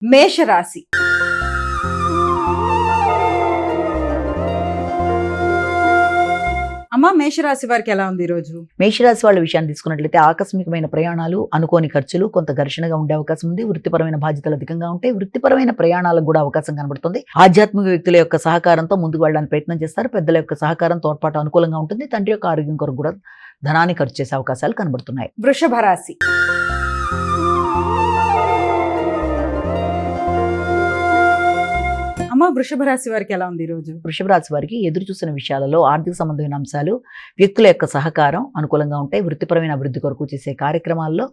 మేషరాశి. అమ్మా, మేషరాశి వారికి ఎలా ఉంది ఈరోజు? మేషరాశి వాళ్ళ విషయాన్ని తీసుకున్నట్లయితే ఆకస్మికమైన ప్రయాణాలు, అనుకోని ఖర్చులు, కొంత ఘర్షణగా ఉండే అవకాశం ఉంది. వృత్తిపరమైన బాధ్యతలు అధికంగా ఉంటాయి. వృత్తిపరమైన ప్రయాణాలకు కూడా అవకాశం కనబడుతుంది. ఆధ్యాత్మిక వ్యక్తుల యొక్క సహకారంతో ముందుకు వెళ్ళడానికి ప్రయత్నం చేస్తారు. పెద్దల యొక్క సహకారం, తోడ్పాటు అనుకూలంగా ఉంటుంది. తండ్రి యొక్క ఆరోగ్యం కొరకు కూడా ధనాన్ని ఖర్చు చేసే అవకాశాలు కనబడుతున్నాయి. వృషభ రాశి. అమ్మ, వృషభ రాశి వారికి ఎలా ఉంది ఈరోజు? వృషభ రాశి వారికి ఎదురు చూసిన విషయాలలో ఆర్థిక సంబంధమైన అంశాలు, వ్యక్తుల యొక్క సహకారం అనుకూలంగా ఉంటాయి. వృత్తిపరమైన అభివృద్ధి కొరకు చేసే కార్యక్రమాల్లో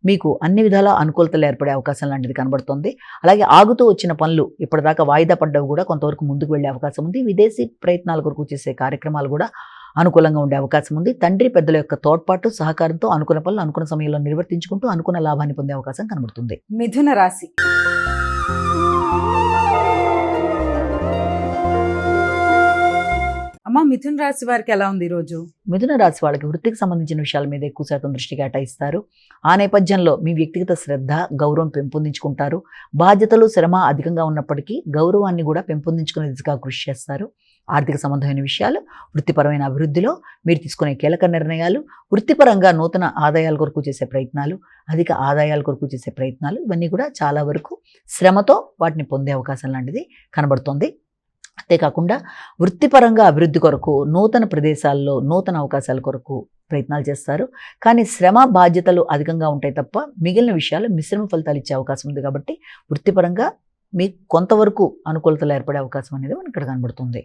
మీకు అన్ని విధాల అనుకూలతలు ఏర్పడే అవకాశం లాంటిది కనబడుతుంది. అలాగే ఆగుతూ వచ్చిన పనులు ఇప్పటిదాకా వాయిదా పడ్డవి కూడా కొంతవరకు ముందుకు వెళ్ళే అవకాశం ఉంది. విదేశీ ప్రయత్నాల కొరకు చేసే కార్యక్రమాలు కూడా అనుకూలంగా ఉండే అవకాశం ఉంది. తండ్రి పెద్దల యొక్క తోడ్పాటు, సహకారంతో అనుకున్న పనులు అనుకున్న సమయంలో నిర్వర్తించుకుంటూ అనుకున్న లాభాన్ని పొందే అవకాశం కనబడుతుంది. మిథున రాశి. అమ్మ, మిథున రాశి వారికి ఎలా ఉంది ఈరోజు? మిథున రాశి వాళ్ళకి వృత్తికి సంబంధించిన విషయాల మీద ఎక్కువ శాతం దృష్టి కేటాయిస్తారు. ఆ నేపథ్యంలో మీ వ్యక్తిగత శ్రద్ధ, గౌరవం పెంపొందించుకుంటారు. బాధ్యతలు, శ్రమ అధికంగా ఉన్నప్పటికీ గౌరవాన్ని కూడా పెంపొందించుకునే దిశగా కృషి చేస్తారు. ఆర్థిక సంబంధమైన విషయాలు, వృత్తిపరమైన అభివృద్ధిలో మీరు తీసుకునే కీలక నిర్ణయాలు, వృత్తిపరంగా నూతన ఆదాయాల కొరకు చేసే ప్రయత్నాలు, అధిక ఆదాయాల కొరకు చేసే ప్రయత్నాలు, ఇవన్నీ కూడా చాలా వరకు శ్రమతో వాటిని పొందే అవకాశం లాంటిది కనబడుతుంది. అంతేకాకుండా వృత్తిపరంగా అభివృద్ధి కొరకు నూతన ప్రదేశాల్లో నూతన అవకాశాల కొరకు ప్రయత్నాలు చేస్తారు. కానీ శ్రమ, బాధ్యతలు అధికంగా ఉంటాయి తప్ప మిగిలిన విషయాలు మిశ్రమ ఫలితాలు ఇచ్చే అవకాశం ఉంది. కాబట్టి వృత్తిపరంగా మీకు కొంతవరకు అనుకూలతలు ఏర్పడే అవకాశం అనేది మనకి ఇక్కడ కనబడుతుంది.